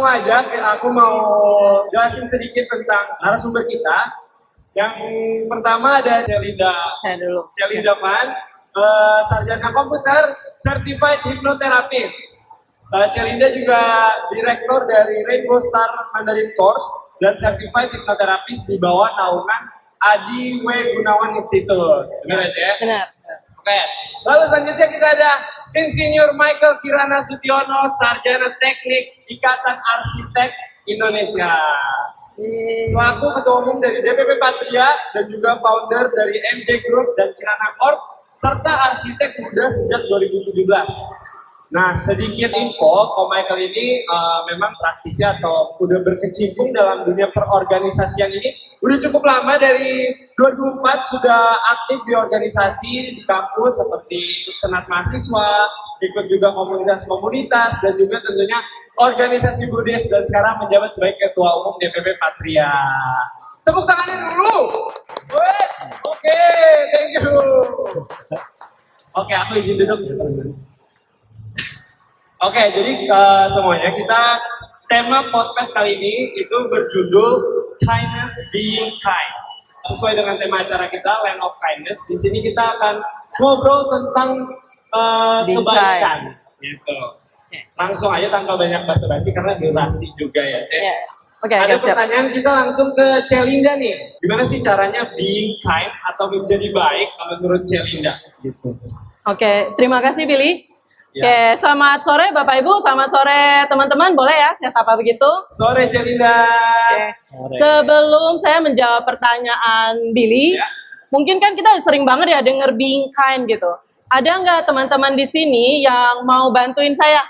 aja, aku mau jelasin sedikit tentang narasumber kita. Yang pertama ada Celinda. Saya dulu. Celinda Pan, sarjana komputer, certified hypnotherapist. Celinda juga direktur dari Rainbow Star Mandarin Course dan certified hypnotherapist di bawah naungan Adi W. Gunawan Institute. Benar aja ya? Benar. Oke. Lalu selanjutnya kita ada Insinyur Michael Kirana Sutiono, sarjana teknik Ikatan Arsitek Indonesia. Selaku Ketua Umum dari DPP Patria dan juga founder dari MJ Group dan Kirana Corp, serta arsitek muda sejak 2017. Nah, sedikit info, Ko Michael ini memang praktisi atau udah berkecimpung dalam dunia perorganisasian ini udah cukup lama. Dari 2004 sudah aktif di organisasi di kampus seperti ikut senat mahasiswa, ikut juga komunitas-komunitas, dan juga tentunya organisasi Buddhis, dan sekarang menjabat sebagai Ketua Umum DPP Patria. Tepuk tangannya dulu. Oke, thank you. Oke, aku izin duduk. Oke, jadi semuanya kita tema podcast kali ini itu berjudul Kindness Being Kind. Sesuai dengan tema acara kita Land of Kindness, di sini kita akan ngobrol tentang kebaikan, gitu. Langsung aja tanpa banyak basa-basi karena durasi juga ya, Cek. Oke, ada siap. pertanyaan, kita langsung ke Celinda nih. Gimana sih caranya being kind atau menjadi baik menurut Celinda? Gitu. Oke, terima kasih Billy. Ya. Oke, selamat sore Bapak Ibu, selamat sore teman-teman. Boleh ya saya sapa begitu? Sore Celinda. Oke. Sebelum saya menjawab pertanyaan Billy, mungkin kan kita sering banget ya denger being kind gitu. Ada nggak teman-teman di sini yang mau bantuin saya?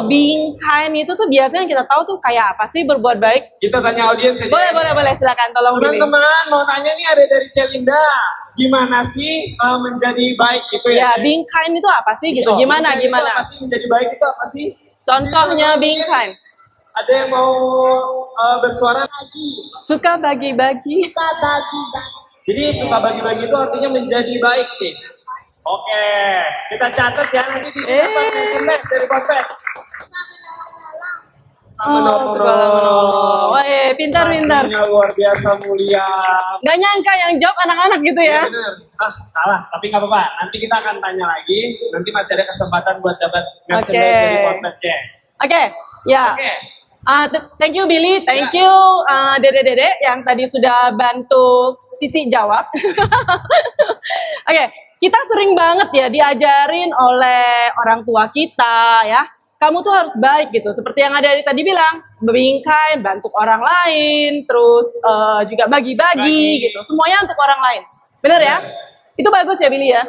Being kind itu tuh biasanya kita tahu tuh kayak apa sih berbuat baik? Kita tanya audiens saja. Boleh, silakan tolong Billy. Teman-teman mau tanya nih, ada dari Celinda. Gimana sih menjadi baik itu ya? Ya, being kind itu apa sih gitu? Gimana? Itu apa sih menjadi baik itu apa sih? Contohnya being kind. Ada yang mau bersuara lagi? Suka bagi-bagi. Jadi suka bagi-bagi itu artinya menjadi baik nih. Oke, kita catat ya, nanti di dapat merchandise dari Podcast. Wah, pintar. Artinya luar biasa mulia. Nggak nyangka yang jawab anak-anak gitu ya? Bener. Salah, tapi nggak apa-apa. Nanti kita akan tanya lagi. Nanti masih ada kesempatan buat dapat merchandise dari Podcast, Cek. Oke, ya. Thank you Billy, thank you Dede yang tadi sudah bantu Cici jawab. Oke, kita sering banget ya diajarin oleh orang tua kita ya. Kamu tuh harus baik gitu. Seperti yang ada tadi bilang, being kind, bantu orang lain, terus juga bagi-bagi gitu. Semuanya untuk orang lain. Bener ya? Itu bagus ya Billy ya?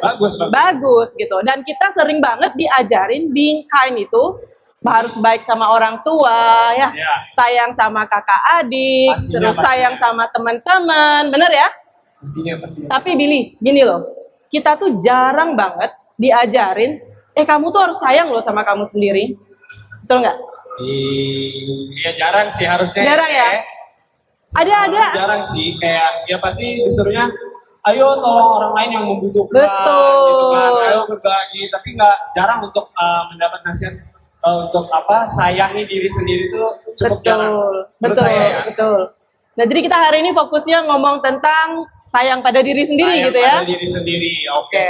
Bagus gitu. Dan kita sering banget diajarin being kind itu harus baik sama orang tua ya. Sayang sama kakak adik, terus sayang sama teman-teman. Bener ya? Pastinya. Tapi Billy, gini loh. Kita tuh jarang banget diajarin, kamu tuh harus sayang loh sama kamu sendiri. Betul nggak? Iya, jarang sih harusnya. Jarang ya? Ada. Jarang sih, kayak ya pasti disuruhnya, ayo tolong orang lain yang membutuhkan. Betul. Gitu kan, ayo berbagi. Tapi jarang untuk mendapat nasihat untuk sayangi diri sendiri tuh cukup jarang. Betul. Nah, jadi kita hari ini fokusnya ngomong tentang sayang pada diri sendiri gitu ya. Sayang pada diri sendiri, oke.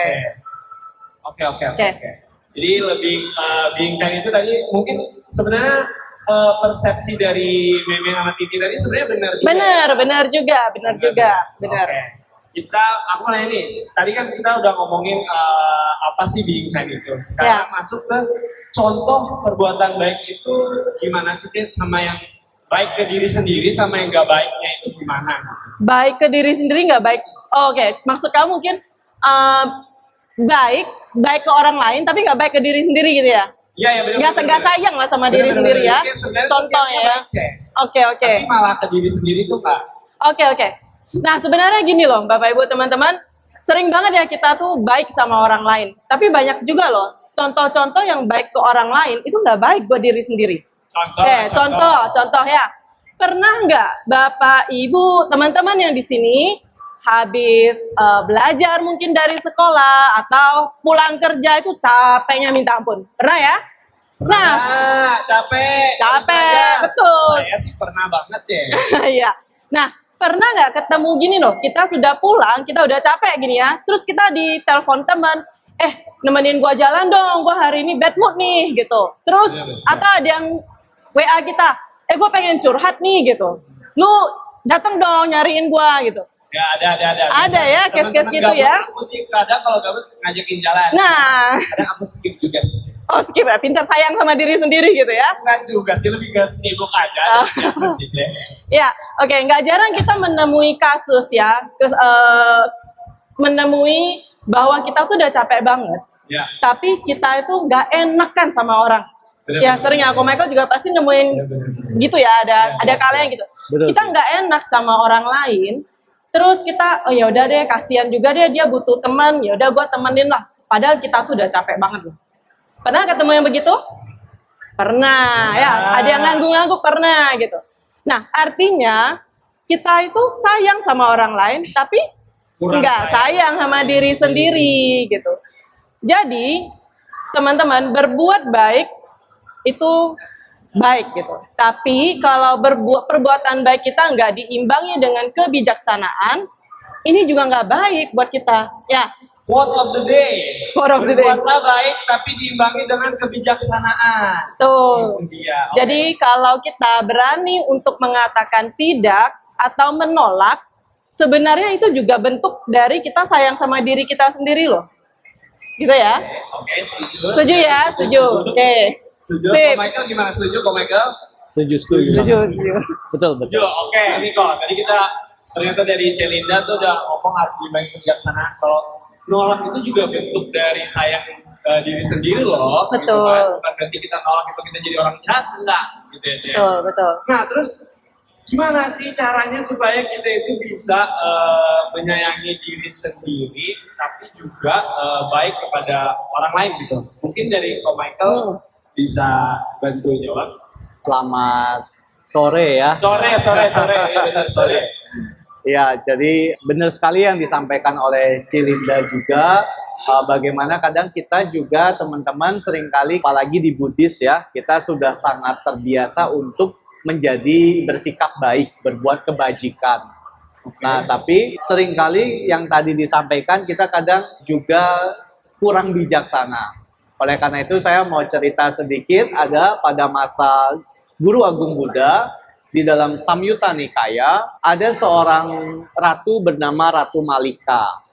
Jadi lebih being kind itu tadi mungkin sebenarnya persepsi dari Meme sama Titi tadi sebenarnya benar juga. Benar juga. Oke. Aku nanya nih, tadi kan kita udah ngomongin apa sih being kind itu. Sekarang masuk ke contoh perbuatan baik itu gimana sih, Cid? Sama yang baik ke diri sendiri sama yang gak baiknya itu gimana? Baik ke diri sendiri gak baik? Oke, maksud kamu mungkin baik ke orang lain tapi gak baik ke diri sendiri gitu ya? Iya, benar. Gak sayang lah sama diri sendiri ya? Contohnya ya? Oke. Tapi malah ke diri sendiri tuh Kak. Oke. Nah sebenarnya gini loh Bapak Ibu teman-teman, sering banget ya kita tuh baik sama orang lain. Tapi banyak juga loh contoh-contoh yang baik ke orang lain itu gak baik buat diri sendiri. Contoh ya. Pernah nggak Bapak Ibu teman-teman yang di sini habis belajar mungkin dari sekolah atau pulang kerja itu capeknya minta ampun? Pernah ya? Nah, capek. capek, betul. Saya sih pernah banget ya. Iya. Nah, pernah nggak ketemu gini loh, kita sudah pulang, kita udah capek gini ya, terus kita ditelepon teman, nemenin gua jalan dong, gua hari ini bad mood nih, gitu. Terus, atau ada yang WA kita, gua pengen curhat nih, gitu. Lu datang dong nyariin gua, gitu. Ya, ada. Ada ya, case-case gitu ya. Aku sih kadang kalau gabut ngajakin jalan. Nah, Kadang aku skip juga sih. oh skip ya, pintar sayang sama diri sendiri gitu ya. Enggak juga sih, lebih ke sibuk aja. Ya, oke, nggak jarang kita menemui kasus ya, menemui bahwa kita tuh udah capek banget, Ya. tapi kita itu nggak enakan sama orang. Ya sering aku Michael juga pasti nemuin gitu ya, ada kalanya gitu. Kita nggak enak sama orang lain, terus kita ya udah deh, kasihan juga deh, dia butuh teman, ya udah gue temenin lah. Padahal kita tuh udah capek banget loh. Pernah ketemu yang begitu? Pernah, ya. Ada yang ngangguk-ngangguk, pernah gitu. Nah, artinya kita itu sayang sama orang lain, tapi nggak sayang sama diri sendiri gitu. Jadi, teman-teman, berbuat baik itu baik gitu. Tapi kalau perbuatan baik kita nggak diimbangi dengan kebijaksanaan, ini juga nggak baik buat kita. Ya. Quote of the day. Quote of the day. Berbuatlah baik tapi diimbangi dengan kebijaksanaan. Tuh. Itu dia. Jadi kalau kita berani untuk mengatakan tidak atau menolak, sebenarnya itu juga bentuk dari kita sayang sama diri kita sendiri loh. Gitu ya? Oke, setuju. Setuju ya? Setuju. Oke. Setuju. Sip. Kok Michael gimana? Setuju kok Michael? Setuju. Setuju. Betul. Setuju. Oke, ini kok. Tadi kita ternyata dari Celinda tuh udah ngomong harus diimbangi kebijaksanaan. Kalau nolak itu juga bentuk dari sayang diri sendiri loh. Betul. Gitu kan? Bukan berarti kita nolak itu kita jadi orang jahat, enggak. Gitu ya, Cel. Betul, betul. Nah, terus gimana sih caranya supaya kita itu bisa menyayangi diri sendiri, tapi juga baik kepada orang lain gitu? Mungkin dari Ko Michael bisa bantu jawab. Selamat sore ya. Sore. Ya, benar, sore. Ya, jadi benar sekali yang disampaikan oleh Cilinda juga. Bagaimana kadang kita juga teman-teman seringkali, apalagi di Buddhis ya, kita sudah sangat terbiasa untuk menjadi bersikap baik, berbuat kebajikan. Nah, tapi seringkali yang tadi disampaikan kita kadang juga kurang bijaksana. Oleh karena itu saya mau cerita sedikit, ada pada masa Guru Agung Buddha, di dalam Samyutta Nikaya, ada seorang ratu bernama Ratu Malika.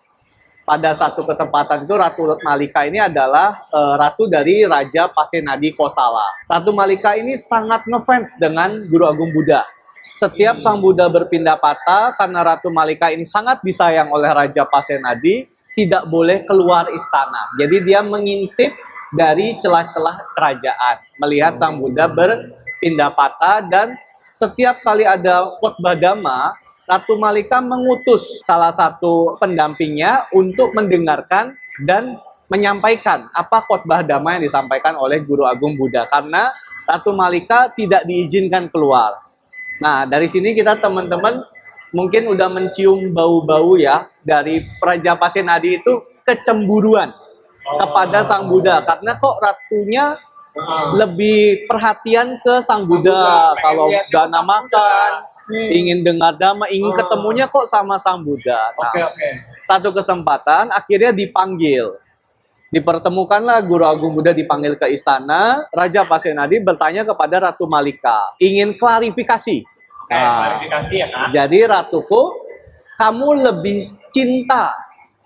Pada satu kesempatan itu Ratu Malika ini adalah ratu dari Raja Pasenadi Kosala. Ratu Malika ini sangat ngefans dengan Guru Agung Buddha. Setiap Sang Buddha berpindah patah, karena Ratu Malika ini sangat disayang oleh Raja Pasenadi, tidak boleh keluar istana. Jadi dia mengintip dari celah-celah kerajaan, melihat Sang Buddha berpindah patah, dan setiap kali ada khotbah dhamma, Ratu Malika mengutus salah satu pendampingnya untuk mendengarkan dan menyampaikan apa khotbah dhamma yang disampaikan oleh Guru Agung Buddha, karena Ratu Malika tidak diizinkan keluar. Nah, dari sini kita teman-teman mungkin udah mencium bau-bau ya dari Raja Pasenadi itu kecemburuan kepada Sang Buddha, karena kok ratunya lebih perhatian ke Sang Buddha, kalau dana makan, ingin dengar dhamma, ingin ketemunya kok sama Sang Buddha. Nah, satu kesempatan akhirnya dipanggil. Dipertemukanlah Guru Agung Buddha, dipanggil ke istana. Raja Pasenadi bertanya kepada Ratu Malika, ingin klarifikasi. Klarifikasi ya kan? Jadi ratuku, kamu lebih cinta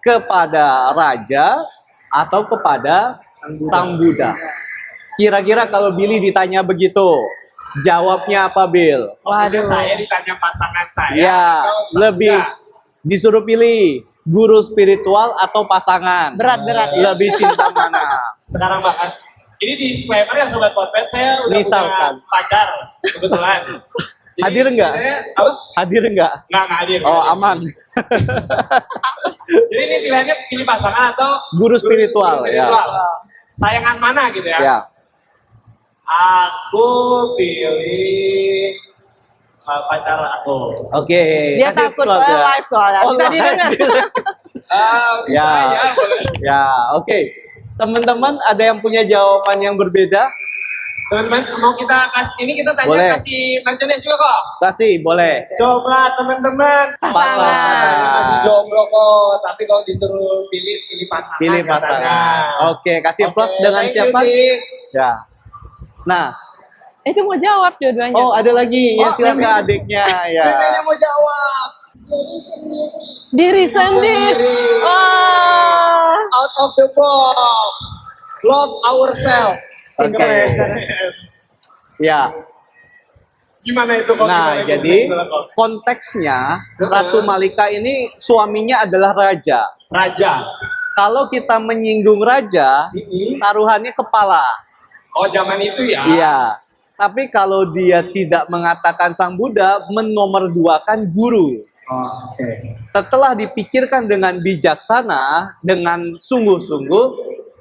kepada raja atau kepada Sang Buddha? Kira-kira kalau Billy ditanya begitu, jawabnya apa, Bill? Waduh. Saya ditanya pasangan saya. Ya, lebih disuruh pilih guru spiritual atau pasangan. Berat ya. Lebih cinta mana? Sekarang banget. Ini disclaimer ya Sobat Potpet, saya udah Misalkan. punya pacar kebetulan. Hadir enggak? Apa? Hadir enggak? Nggak hadir. Oh, aman. Jadi ini pilihannya pilih pasangan atau Guru spiritual, ya. Sayangan mana gitu ya? Ya. Aku pilih pacar aku. Oke. Dia kasih takut plug soalnya ya. live soalnya. Oh, Bisa live. didengar. Ya. Boleh. Ya, oke. Teman-teman ada yang punya jawaban yang berbeda? Teman-teman, mau kita kasih ini kita tanya Boleh. kasih merchandise juga kok. Kasih, boleh. Coba teman-teman, Pasangan. masih jomblo kok, tapi kalau disuruh pilih pasangan. Pilih katanya. pasangan. Oke, kasih Oke, applause dengan thank you, siapa? Dik. Ya. Nah, Itu mau jawab dua-duanya. oh ada lagi. Ya Oh, silakan adiknya ya. Neneknya mau jawab. Diri sendiri. Oh. Out of the box. Love ourselves. Oke. Keren. Ya. Gimana itu kok? Nah, Gimana, jadi gimana, kok? konteksnya Ratu Malika ini suaminya adalah raja. Raja. Kalau kita menyinggung raja, taruhannya kepala. Oh, zaman itu ya? Iya. Tapi kalau dia tidak mengatakan sang Buddha, menomorduakan guru. Oh, oke. Setelah dipikirkan dengan bijaksana, dengan sungguh-sungguh,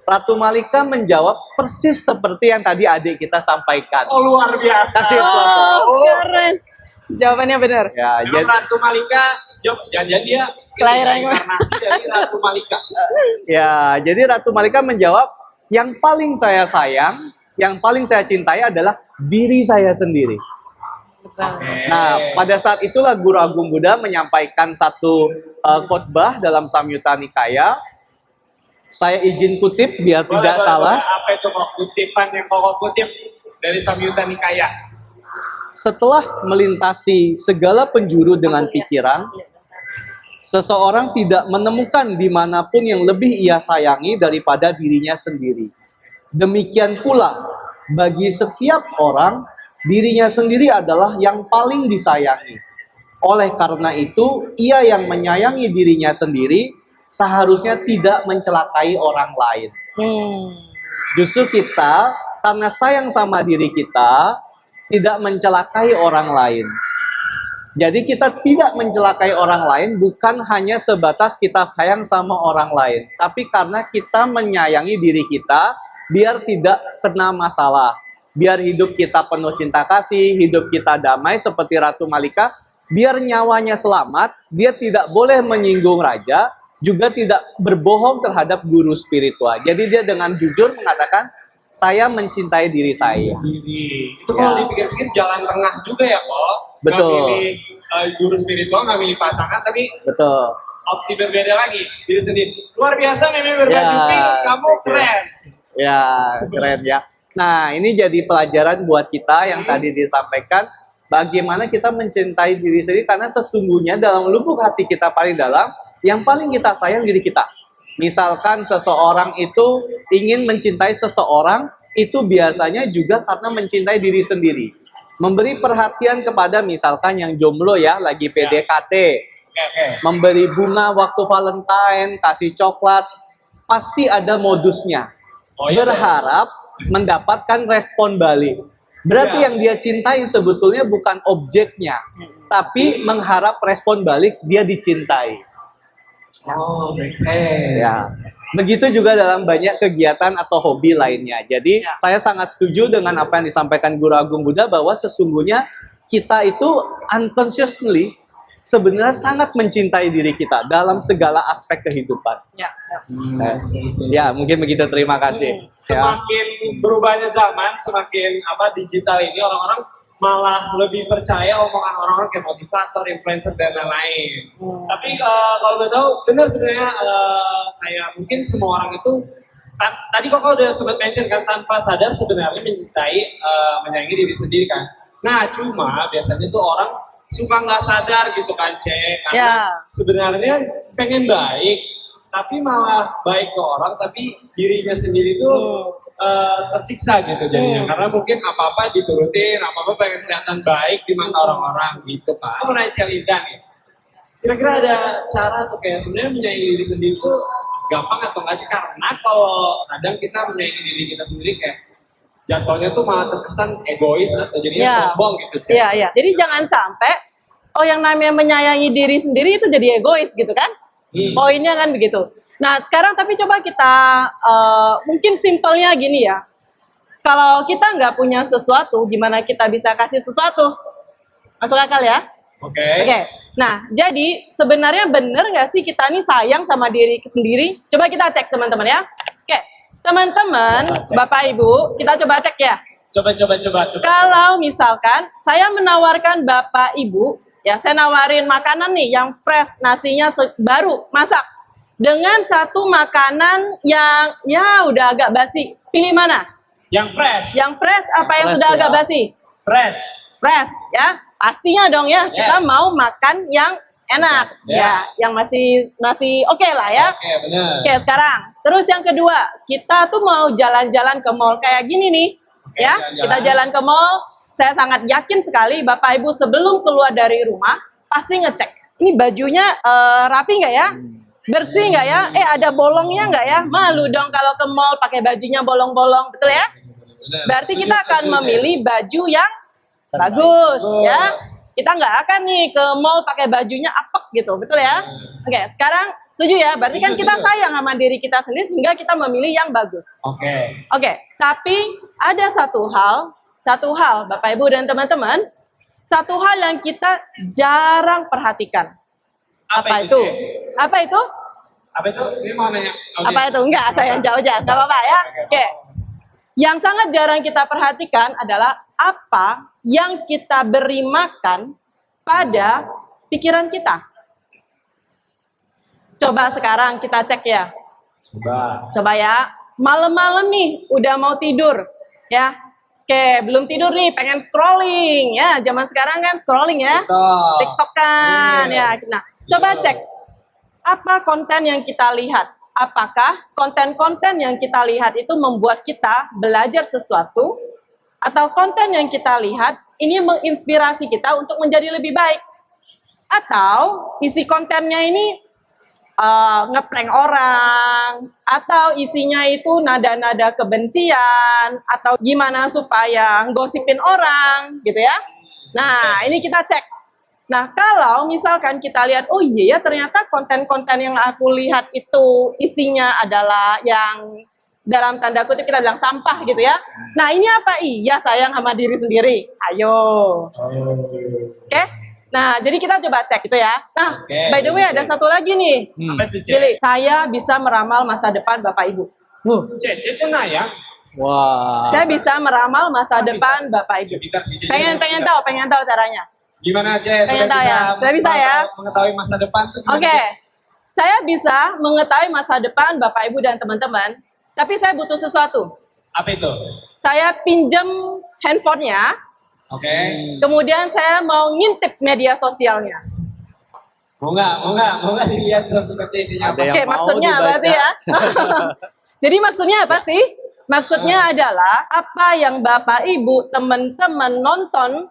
Ratu Malika menjawab persis seperti yang tadi adik kita sampaikan. Oh, luar biasa. Kasih applause. Oh, keren. Jawabannya benar. Ya, Emang jadi, Ratu Malika, jangan dia Kelahiran inkarnasi dari Ratu Malika. jadi Ratu Malika menjawab, yang paling saya sayang, yang paling saya cintai adalah diri saya sendiri. Nah, pada saat itulah Guru Agung Buddha menyampaikan satu khotbah dalam Samyutta Nikaya. Saya izin kutip biar tidak salah. Apa itu kok kutipan yang kok kutip dari Samyutta Nikaya? Setelah melintasi segala penjuru dengan pikiran, seseorang tidak menemukan dimanapun yang lebih ia sayangi daripada dirinya sendiri. Demikian pula, bagi setiap orang, dirinya sendiri adalah yang paling disayangi. Oleh karena itu, ia yang menyayangi dirinya sendiri seharusnya tidak mencelakai orang lain. Justru kita, karena sayang sama diri kita, tidak mencelakai orang lain. Jadi kita tidak mencelakai orang lain bukan hanya sebatas kita sayang sama orang lain, tapi karena kita menyayangi diri kita biar tidak kena masalah, biar hidup kita penuh cinta kasih, hidup kita damai seperti Ratu Malika, biar nyawanya selamat, dia tidak boleh menyinggung raja, juga tidak berbohong terhadap guru spiritual. Jadi dia dengan jujur mengatakan, saya mencintai diri saya. Diri. Itu kalau Ya. dipikir-pikir jalan tengah juga ya kok. Betul. Nggak milih guru spiritual, nggak milih pasangan, tapi Betul. opsi berbeda lagi. Diri sendiri. Luar biasa Meme berbaju Ya, pink, kamu keren. Ya, keren ya. Nah, ini jadi pelajaran buat kita yang tadi disampaikan, bagaimana kita mencintai diri sendiri, karena sesungguhnya dalam lubuk hati kita paling dalam, yang paling kita sayang diri kita. Misalkan seseorang itu ingin mencintai seseorang, itu biasanya juga karena mencintai diri sendiri. Memberi perhatian kepada misalkan yang jomblo ya, lagi PDKT. Oke. Memberi bunga waktu Valentine, kasih coklat, pasti ada modusnya. Oh, iya. Berharap mendapatkan respon balik. Berarti Iya. yang dia cintai sebetulnya bukan objeknya, tapi mengharap respon balik dia dicintai. Oh, make sense. Ya. Begitu juga dalam banyak kegiatan atau hobi lainnya. Jadi saya sangat setuju dengan apa yang disampaikan Guru Agung Buddha bahwa sesungguhnya kita itu unconsciously sebenarnya sangat mencintai diri kita dalam segala aspek kehidupan. Ya. Ya, mungkin begitu. Terima kasih. Ya. Semakin berubahnya zaman, semakin digital ini orang-orang malah lebih percaya omongan orang-orang kayak motivator, influencer dan lain-lain. Tapi kalau udah tahu, benar sebenarnya kayak mungkin semua orang itu tadi kok udah sempat mention kan tanpa sadar sebenarnya mencintai, menyayangi diri sendiri kan. Nah cuma biasanya tuh orang suka nggak sadar gitu kan Cek, karena sebenarnya pengen baik, tapi malah baik ke orang, tapi dirinya sendiri tuh tersiksa gitu jadinya, karena mungkin apa-apa diturutin, apa-apa pengen kelihatan baik di mata orang-orang gitu kan. Aku mau nanya Celinda nih, kira-kira ada cara tuh kayak sebenarnya menyayangi diri sendiri tuh gampang atau nggak sih? Karena kalau kadang kita menyayangi diri kita sendiri kayak jatuhnya tuh malah terkesan egois atau jadinya sombong gitu Cek. Iya. Jadi jangan sampai yang namanya menyayangi diri sendiri itu jadi egois gitu kan? Poinnya kan begitu. Nah sekarang tapi coba kita mungkin simpelnya gini ya. Kalau kita nggak punya sesuatu, gimana kita bisa kasih sesuatu? Masuk akal ya? Oke. Nah jadi sebenarnya bener nggak sih kita nih sayang sama diri sendiri? Coba kita cek teman-teman ya. Oke, teman-teman, Bapak Ibu, kita coba cek ya. Coba. Kalau misalkan saya menawarkan Bapak Ibu, ya saya nawarin makanan nih yang fresh, nasinya baru masak, dengan satu makanan yang ya udah agak basi, pilih mana? Yang fresh. Yang fresh apa yang Fresh sudah ya. agak basi? Fresh. Fresh ya, pastinya dong ya. Yes. Kita mau makan yang enak, Ya. ya, yang masih oke lah ya. Oke, benar. Oke, sekarang. Terus yang kedua, kita tuh mau jalan-jalan ke mall kayak gini nih. Oke, Ya, jalan-jalan. kita jalan ke mall. Saya sangat yakin sekali Bapak Ibu sebelum keluar dari rumah pasti ngecek. Ini bajunya rapi nggak ya? Bersih nggak ya? Ada bolongnya nggak ya? Malu dong kalau ke mall pakai bajunya bolong-bolong, betul ya? Benar. Berarti Setuju, kita akan setuju, memilih baju yang bagus, ya. Kita nggak akan nih ke mall pakai bajunya apek gitu, betul ya? Oke, sekarang setuju ya? Berarti kan kita Setuju. sayang sama diri kita sendiri sehingga kita memilih yang bagus. Oke. Oke, tapi ada satu hal Bapak Ibu dan teman-teman, satu hal yang kita jarang perhatikan. Apa itu? Cek? Apa itu? Apa itu? Ini mau nanya. Apa itu? Enggak, saya yang jauh aja. Enggak apa-apa ya. Oke. Yang sangat jarang kita perhatikan adalah apa yang kita beri makan pada pikiran kita. Coba sekarang kita cek ya. Coba ya. Malam-malam nih udah mau tidur ya. Oke, belum tidur nih, pengen scrolling ya. Zaman sekarang kan scrolling ya. TikTok kan ya. Nah, coba cek apa konten yang kita lihat. Apakah konten-konten yang kita lihat itu membuat kita belajar sesuatu, atau konten yang kita lihat ini menginspirasi kita untuk menjadi lebih baik, atau isi kontennya ini ngeprank orang, atau isinya itu nada-nada kebencian, atau gimana supaya gosipin orang gitu ya. Nah, ini kita cek. Nah, kalau misalkan kita lihat, oh iya ya ternyata konten-konten yang aku lihat itu isinya adalah yang dalam tanda kutip kita bilang sampah gitu ya. Nah, ini apa? Iya, sayang sama diri sendiri. Ayo. Oke? Nah, jadi kita coba cek gitu ya. Nah, Oke. by the way ada satu lagi nih. Apa itu, Cek? Billy, saya bisa meramal masa depan Bapak Ibu. Cek ya. Wah. Saya bisa meramal masa depan Bapak Ibu. Pengen tahu caranya. Gimana, Cek? Pengen tahu ya? Sudah bisa ya? Mengetahui masa depan tuh gimana, Oke, Cek? saya bisa mengetahui masa depan Bapak Ibu dan teman-teman, tapi saya butuh sesuatu. Apa itu? Saya pinjam handphonenya, Oke. kemudian saya mau ngintip media sosialnya. Mau nggak dilihat terus seperti isinya Ada apa? yang Oke, mau maksudnya apa dibaca? sih ya? Jadi maksudnya apa sih? Maksudnya adalah apa yang Bapak Ibu teman-teman nonton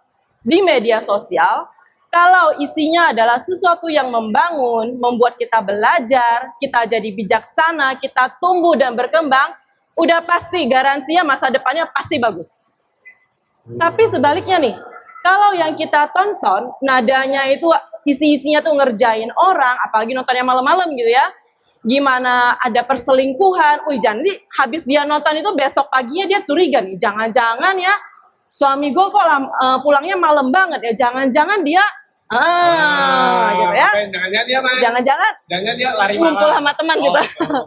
di media sosial, kalau isinya adalah sesuatu yang membangun, membuat kita belajar, kita jadi bijaksana, kita tumbuh dan berkembang, udah pasti garansinya masa depannya pasti bagus. Tapi sebaliknya nih, kalau yang kita tonton, nadanya itu isi-isinya tuh ngerjain orang, apalagi nontonnya malam-malam gitu ya, gimana ada perselingkuhan, jadi habis dia nonton itu besok paginya dia curiga nih, jangan-jangan ya suami gue kok pulangnya malam banget ya, jangan-jangan dia gitu ya, Jangan-jangan dia main. jangan-jangan Jangan dia lari ngumpul malam. sama teman gitu.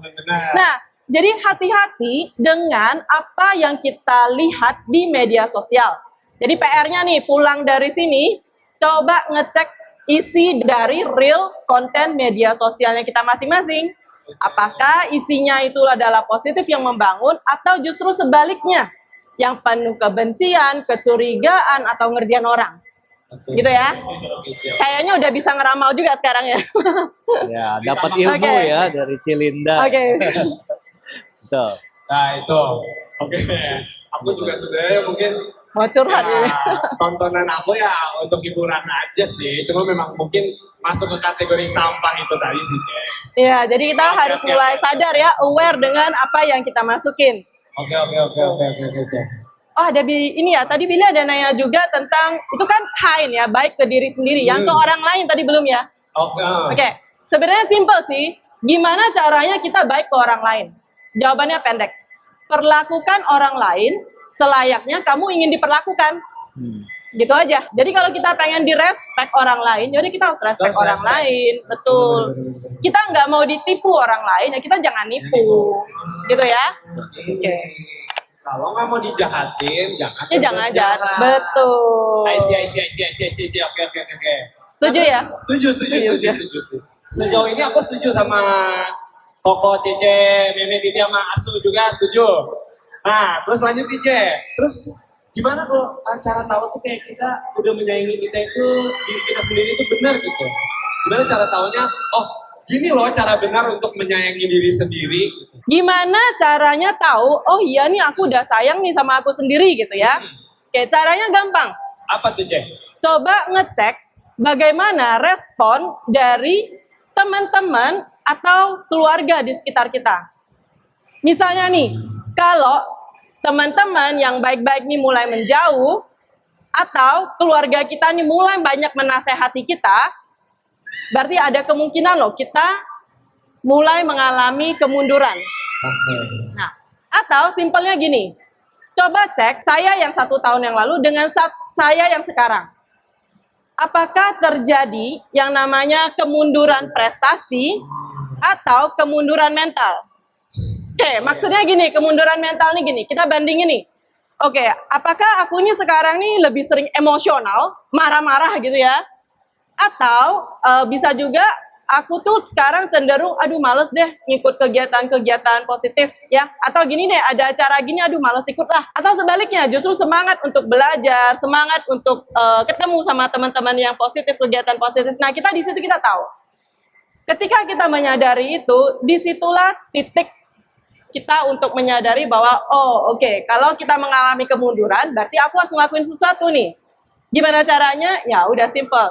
Benar. Nah, jadi hati-hati dengan apa yang kita lihat di media sosial. Jadi PR-nya nih, pulang dari sini, coba ngecek isi dari real konten media sosialnya kita masing-masing. Apakah isinya itu adalah positif yang membangun, atau justru sebaliknya, yang penuh kebencian, kecurigaan, atau ngerjain orang. Gitu ya. Kayaknya udah bisa ngeramal juga sekarang ya. Ya, dapat ilmu Oke. ya dari Cilinda. Oke. Betul. Nah itu, oke. Aku juga sebenarnya mungkin Mau curhat ya, ini. tontonan aku ya untuk hiburan aja sih. Cuma memang mungkin masuk ke kategori sampah itu tadi sih, Cek. Iya, jadi kita Oke, harus oke, mulai oke. sadar ya, aware dengan apa yang kita masukin. Oke. Oh, ada ini ya, tadi Billy ada nanya juga tentang, itu kan kind ya, baik ke diri sendiri. Yang ke orang lain tadi belum ya? Oke. Oke, sebenarnya simple sih. Gimana caranya kita baik ke orang lain? Jawabannya pendek. Perlakukan orang lain selayaknya kamu ingin diperlakukan. Gitu aja. Jadi kalau kita pengen direspek orang lain, jadi kita harus respek Harus orang respect. lain. Betul. Kita nggak mau ditipu orang lain, ya kita jangan nipu. Gitu ya. Oke. Kalau nggak mau dijahatin, jangan. Ya jangan jahat. Betul. I see. Oke. Setuju ya? Setuju. Sejauh ini aku setuju sama Koko, Cece, Meme, Titi, sama Asu juga setuju. Nah, terus lanjut Cece. Terus gimana kalau cara tahu tuh kayak kita udah menyayangi kita itu, diri kita sendiri itu benar gitu? Gimana cara tahunya? Oh, gini loh cara benar untuk menyayangi diri sendiri. Gimana caranya tahu, oh iya nih aku udah sayang nih sama aku sendiri gitu ya. Oke, caranya gampang. Apa tuh, Cek? Coba ngecek bagaimana respon dari teman-teman atau keluarga di sekitar kita. Misalnya nih, kalau teman-teman yang baik-baik nih mulai menjauh, atau keluarga kita nih mulai banyak menasehati kita, berarti ada kemungkinan loh kita mulai mengalami kemunduran. Oke. Nah, atau simpelnya gini, coba cek saya yang 1 tahun yang lalu dengan saya yang sekarang. Apakah terjadi yang namanya kemunduran prestasi atau kemunduran mental? Oke, maksudnya gini, kemunduran mental nih gini, kita bandingin nih. Oke, apakah aku ini sekarang nih lebih sering emosional, marah-marah gitu ya? Atau bisa juga aku tuh sekarang cenderung, aduh males deh ngikut kegiatan-kegiatan positif ya. Atau gini deh, ada acara gini, aduh males ikut lah. Atau sebaliknya, justru semangat untuk belajar, semangat untuk ketemu sama teman-teman yang positif, kegiatan positif. Nah, kita di situ kita tahu. Ketika kita menyadari itu, disitulah titik kita untuk menyadari bahwa, oh oke, kalau kita mengalami kemunduran, berarti aku harus ngelakuin sesuatu nih. Gimana caranya? Ya udah simple.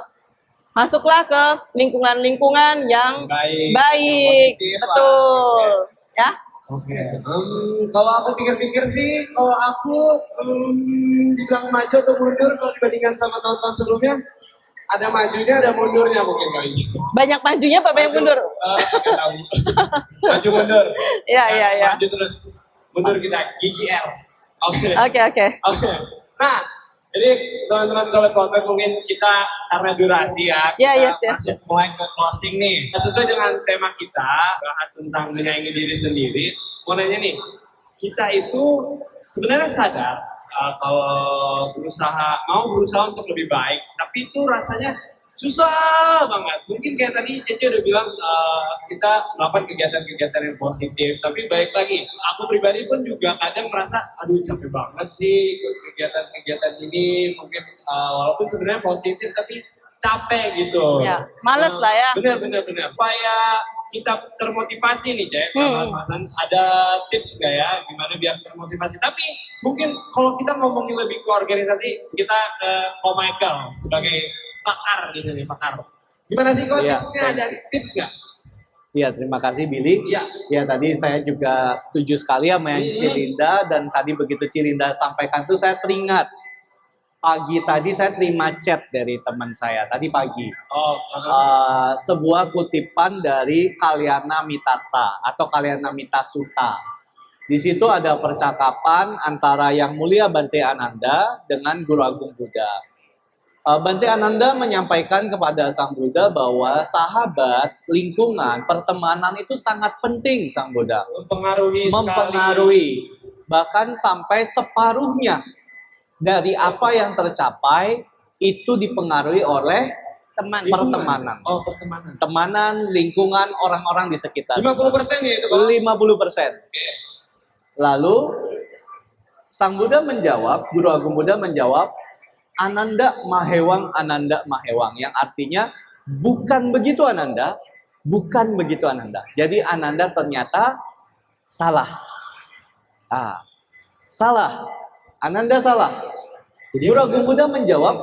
Masuklah ke lingkungan-lingkungan yang baik. Yang positif Betul. lah. Ya. Oke. Kalau aku pikir-pikir sih, kalau aku dibilang maju atau mundur kalau dibandingkan sama tahun-tahun sebelumnya, ada majunya, ada mundurnya mungkin kali ini. Banyak majunya apa banyak mundur? Nggak tahu. Maju mundur. Iya. Maju terus mundur kita GGR. Oke. Oke. Nah, jadi teman-teman sobat Potret mungkin kita karena durasi ya, Ya, kita yes. masuk mulai ke closing nih. Sesuai dengan tema kita, bahas tentang menyayangi diri sendiri. Mau nanya nih, kita itu sebenarnya sadar kalau mau berusaha untuk lebih baik, tapi itu rasanya susah banget. Mungkin kayak tadi Cece udah bilang kita melakukan kegiatan-kegiatan yang positif, tapi balik lagi, aku pribadi pun juga kadang merasa, aduh capek banget sih ikut kegiatan-kegiatan ini. Mungkin walaupun sebenarnya positif, tapi capek gitu. Ya, males lah ya. Bener. Supaya kita termotivasi nih, Cek, Mas-masan, ada tips nggak ya gimana biar termotivasi? Tapi mungkin kalau kita ngomongin lebih ke organisasi, kita ke Ko Michael sebagai pakar di sini, pakar. Gimana sih kok Iya, tipsnya? Ada tips nggak? Iya, terima kasih Billy. Iya. Ya, tadi saya juga setuju sekali sama yang Cilinda, dan tadi begitu Cilinda sampaikan tuh saya teringat. Pagi tadi saya terima chat dari teman saya, tadi pagi. Sebuah kutipan dari Kalyana Mitata atau Kalyana Mitasuta. Di situ ada percakapan antara Yang Mulia Bante Ananda dengan Guru Agung Buddha. Bante Ananda menyampaikan kepada Sang Buddha bahwa sahabat, lingkungan, pertemanan itu sangat penting, Sang Buddha. Mempengaruhi. Bahkan sampai separuhnya dari apa yang tercapai itu dipengaruhi oleh pertemanan. Oh, pertemanan. Temanan, lingkungan, orang-orang di sekitar. 50% ya itu, Pak? 50%. Oke. Lalu Sang Buddha menjawab, Guru Agung Buddha menjawab, Ananda Mahewang, yang artinya bukan begitu Ananda, bukan begitu Ananda. Jadi Ananda ternyata salah. Salah. Ananda salah. Guru Agung Buddha menjawab,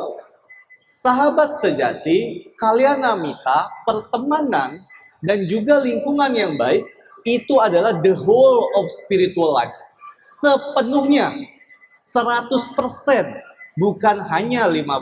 sahabat sejati, Kalyana Mita, pertemanan, dan juga lingkungan yang baik, itu adalah the whole of spiritual life. Sepenuhnya, 100%, bukan hanya 50%.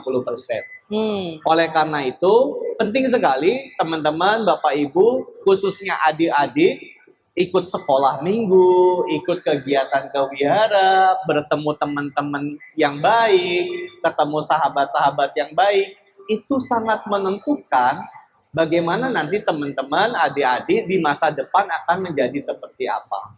Oleh karena itu, penting sekali teman-teman, Bapak Ibu, khususnya adik-adik, ikut sekolah minggu, ikut kegiatan kewihara, bertemu teman-teman yang baik, ketemu sahabat-sahabat yang baik, itu sangat menentukan bagaimana nanti teman-teman, adik-adik di masa depan akan menjadi seperti apa.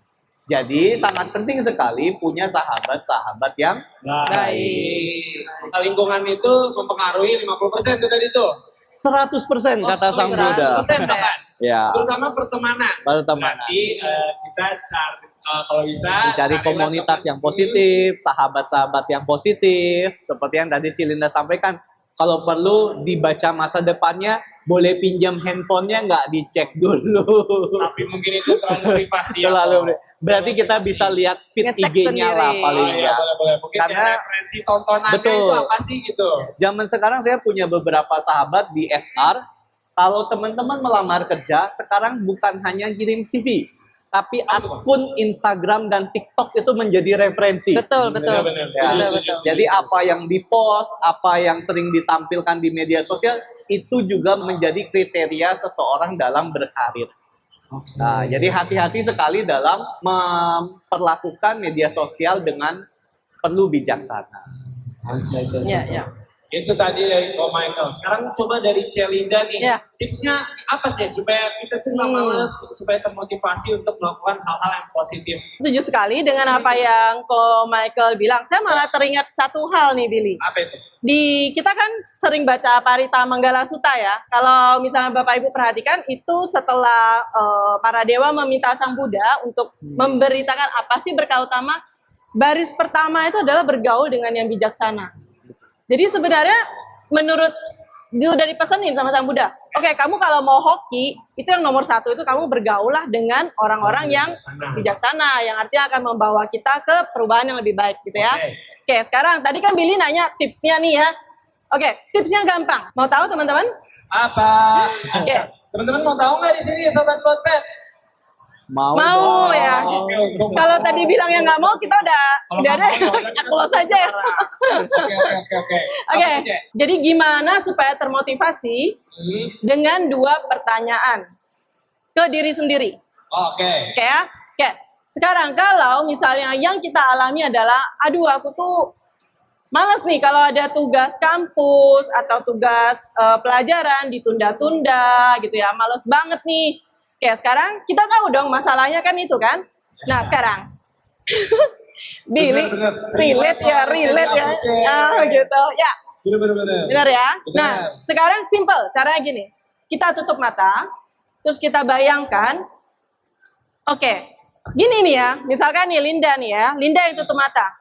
Jadi sangat penting sekali punya sahabat-sahabat yang Baik. Lingkungan itu mempengaruhi 50% itu tadi tuh. 100% kata Sang Buddha. 100% ya. Ya, Terutama pertemanan. pertemanan. Berarti kita cari kalau bisa Mencari carilah komunitas teman yang positif, sahabat-sahabat yang positif, seperti yang tadi Cilinda sampaikan. Kalau perlu dibaca masa depannya, boleh pinjam handphonenya nggak dicek dulu. tapi mungkin itu terlalu privasi. ya, Terlalu, Pak. berarti kita bisa lihat feed Ngecek IG-nya lah sendiri. paling Oh, iya, nggak. boleh. Mungkin Karena- kayak referensi tontonannya Betul. itu apa sih gitu. Zaman sekarang saya punya beberapa sahabat di SR. Kalau teman-teman melamar kerja, sekarang bukan hanya kirim CV, tapi akun Instagram dan TikTok itu menjadi referensi. Betul, betul. Benar-benar. Ya. Betul, betul. Jadi apa yang dipost, apa yang sering ditampilkan di media sosial, itu juga menjadi kriteria seseorang dalam berkarir. Nah, jadi hati-hati sekali dalam memperlakukan media sosial dengan perlu bijaksana. Iya, iya. Itu tadi dari Ko Michael. Sekarang coba dari Celinda nih. Ya. Tipsnya apa sih supaya kita tuh nggak males, supaya termotivasi untuk melakukan hal-hal yang positif? Setuju sekali dengan apa yang Ko Michael bilang. Saya malah teringat satu hal nih, Billy. Apa itu? Kita kan sering baca Parita Manggala Sutta ya. Kalau misalnya Bapak Ibu perhatikan, itu setelah para dewa meminta Sang Buddha untuk memberitakan apa sih berkah utama, baris pertama itu adalah bergaul dengan yang bijaksana. Jadi sebenarnya menurut udah dipesenin sama Sang Buddha, oke, kamu kalau mau hoki, itu yang nomor satu itu kamu bergaulah dengan orang-orang yang bijaksana, yang artinya akan membawa kita ke perubahan yang lebih baik gitu ya. Oke, sekarang tadi kan Billy nanya tipsnya nih ya. Oke, tipsnya gampang. Mau tahu teman-teman? Apa? Oke. Teman-teman mau tahu nggak di sini Sobat Potpet? Mau Mau dong. ya. Oke, untuk Kalau tadi bilang yang nggak mau, kita udah ada close aja ya. Oke. Oke, jadi gimana supaya termotivasi dengan dua pertanyaan ke diri sendiri? Oke. Oke ya? Oke, sekarang kalau misalnya yang kita alami adalah, aduh aku tuh males nih kalau ada tugas kampus atau tugas pelajaran ditunda-tunda gitu ya, males banget nih. Oke, sekarang kita tahu dong masalahnya kan itu kan. Nah sekarang, Billy, Bener. relate ya, gitu ya. Bener. Benar ya? Benar. Nah, sekarang simple. Caranya gini. Kita tutup mata, terus kita bayangkan, oke, gini nih ya, misalkan nih Linda nih ya, Linda yang tutup mata.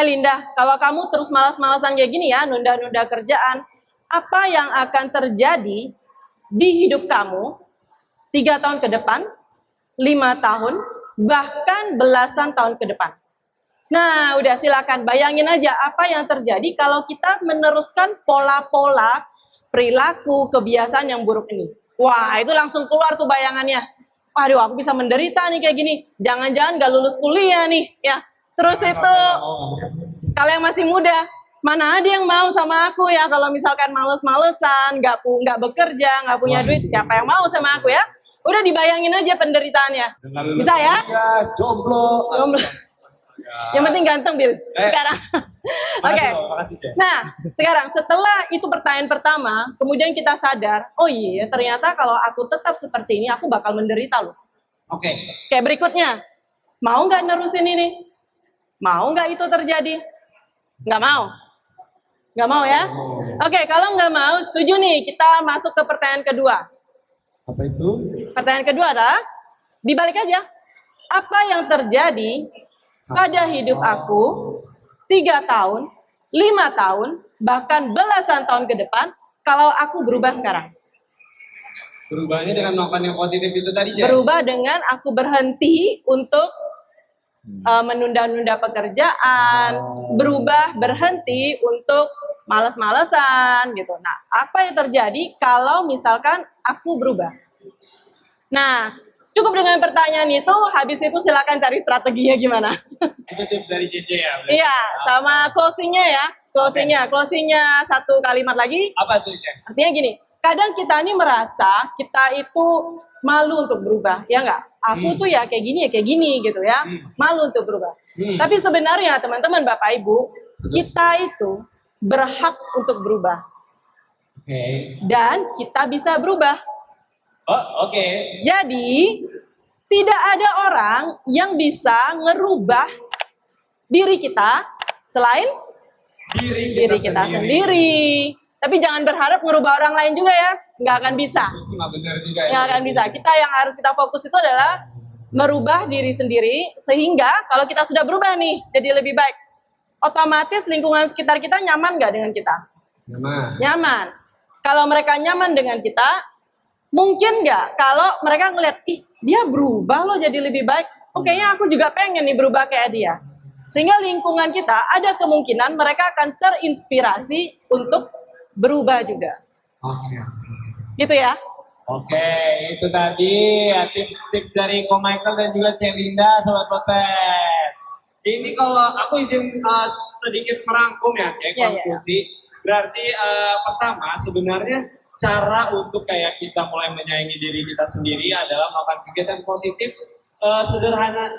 Linda, kalau kamu terus malas-malasan kayak gini ya, nunda-nunda kerjaan, apa yang akan terjadi di hidup kamu 3 tahun ke depan, 5 tahun, bahkan belasan tahun ke depan? Nah, udah silakan bayangin aja apa yang terjadi kalau kita meneruskan pola-pola perilaku kebiasaan yang buruk ini. Wah, itu langsung keluar tuh bayangannya. Waduh, aku bisa menderita nih kayak gini. Jangan-jangan gak lulus kuliah nih, ya. Terus itu, kalau yang masih muda, mana ada yang mau sama aku ya? Kalau misalkan males-malesan, nggak bekerja, nggak punya duit, siapa yang mau sama aku ya? Udah dibayangin aja penderitaannya. Bisa ya? Ya, jomblo. Jomblo. Yang penting ganteng, Bil. Sekarang. Oke. Makasih, Cek. Nah, sekarang setelah itu pertanyaan pertama, kemudian kita sadar, oh iya, ternyata kalau aku tetap seperti ini, aku bakal menderita loh. Oke. Kayak berikutnya, mau nggak nerusin ini? Mau nggak itu terjadi? Nggak mau. Nggak mau ya? Oke, kalau nggak mau, setuju nih, kita masuk ke pertanyaan kedua. Apa itu? Pertanyaan kedua adalah, dibalik aja. Apa yang terjadi pada hidup aku 3 tahun, 5 tahun, bahkan belasan tahun ke depan kalau aku berubah sekarang? Berubahnya dengan melakukan yang positif itu tadi, Cek? Berubah dengan aku berhenti untuk menunda-nunda pekerjaan, berhenti untuk males-malesan gitu. Nah, apa yang terjadi kalau misalkan aku berubah? Nah, cukup dengan pertanyaan itu, habis itu silakan cari strateginya gimana. Itu tips dari JJ ya? Iya, sama closingnya ya. Closingnya satu kalimat lagi. Apa tuh, Cek? Artinya gini, kadang kita ini merasa kita itu malu untuk berubah, ya nggak? Aku tuh ya kayak gini gitu ya, malu untuk berubah. Tapi sebenarnya teman-teman Bapak Ibu, kita itu berhak untuk berubah. Oke. Dan kita bisa berubah. Oh, oke. Jadi, tidak ada orang yang bisa ngerubah diri kita selain diri kita sendiri. Tapi jangan berharap ngerubah orang lain juga ya, nggak akan bisa. Itu nggak benar juga ya. Nggak akan bisa. Kita yang harus kita fokus itu adalah merubah diri sendiri, sehingga kalau kita sudah berubah nih, jadi lebih baik, otomatis lingkungan sekitar kita nyaman nggak dengan kita? Nyaman. Kalau mereka nyaman dengan kita, mungkin nggak kalau mereka ngeliat, ih dia berubah loh jadi lebih baik, oh kayaknya aku juga pengen nih berubah kayak dia. Sehingga lingkungan kita ada kemungkinan mereka akan terinspirasi untuk berubah juga. Oke. Gitu ya. Oke, itu tadi ya tips-tips dari Ko Michael dan juga Celinda, Sobat Potet. Ini kalau aku izin sedikit merangkum ya, Cek, Ya, konklusi. Berarti pertama sebenarnya cara untuk kayak kita mulai menyayangi diri kita sendiri adalah melakukan kegiatan positif.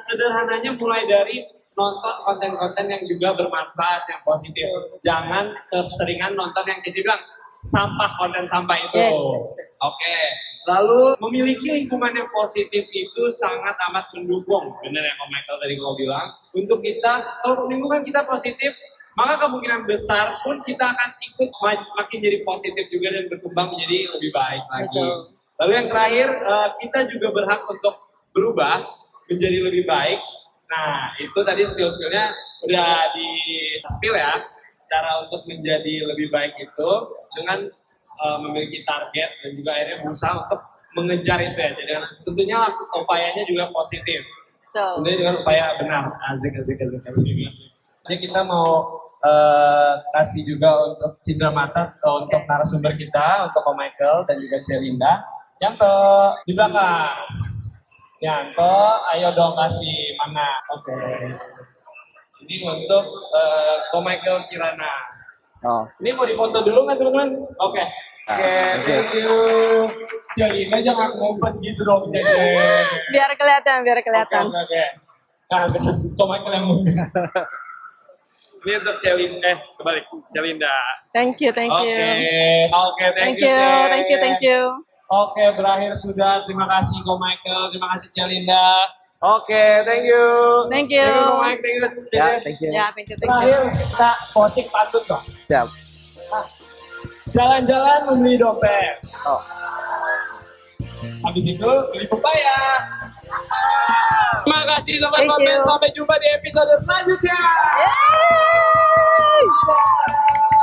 Sederhananya mulai dari nonton konten-konten yang juga bermanfaat, yang positif. Jangan keseringan nonton yang kita bilang sampah, konten sampah itu. Yes. Oke. Lalu memiliki lingkungan yang positif itu sangat amat mendukung. Benar yang Om Michael tadi kau bilang. Untuk kita, kalau lingkungan kita positif, maka kemungkinan besar pun kita akan ikut makin jadi positif juga dan berkembang menjadi lebih baik lagi. Betul. Lalu yang terakhir, kita juga berhak untuk berubah menjadi lebih baik. Nah, itu tadi skill-skillnya udah di-spill ya. Cara untuk menjadi lebih baik itu dengan memiliki target dan juga akhirnya berusaha untuk mengejar itu ya. Jadi tentunya upayanya juga positif. Tentunya dengan upaya benar. Asik. Jadi kita mau kasih juga untuk cindera mata untuk narasumber kita, untuk Ko Michael dan juga Celinda. Yanto di belakang. Yanto, ayo dong kasih mana? Oke. Ini untuk Ko Michael Kirana. Oh. Ini mau difoto dulu nggak teman-teman? Oke. Oke, thank you. Celinda jangan ngumpet gitu dong, jadi. Biar kelihatan. Oke. Nah, Ko Michael yang ngumpet. Ini untuk Celinda, kebalik, Celinda. Thank you. Oke, thank you. Oke, berakhir sudah. Terima kasih Ko Michael, terima kasih Celinda. Oke, thank you. Thank you. Ko Michael, thank you. Ya, thank you. Ya, thank you. Terakhir kita posting pantun dong. Siap. Jalan-jalan membeli dompet. Oh. Habis itu beli pepaya. Terima kasih Sobat Thank Potet. you. Sampai jumpa di episode selanjutnya. Yeay! Dadah.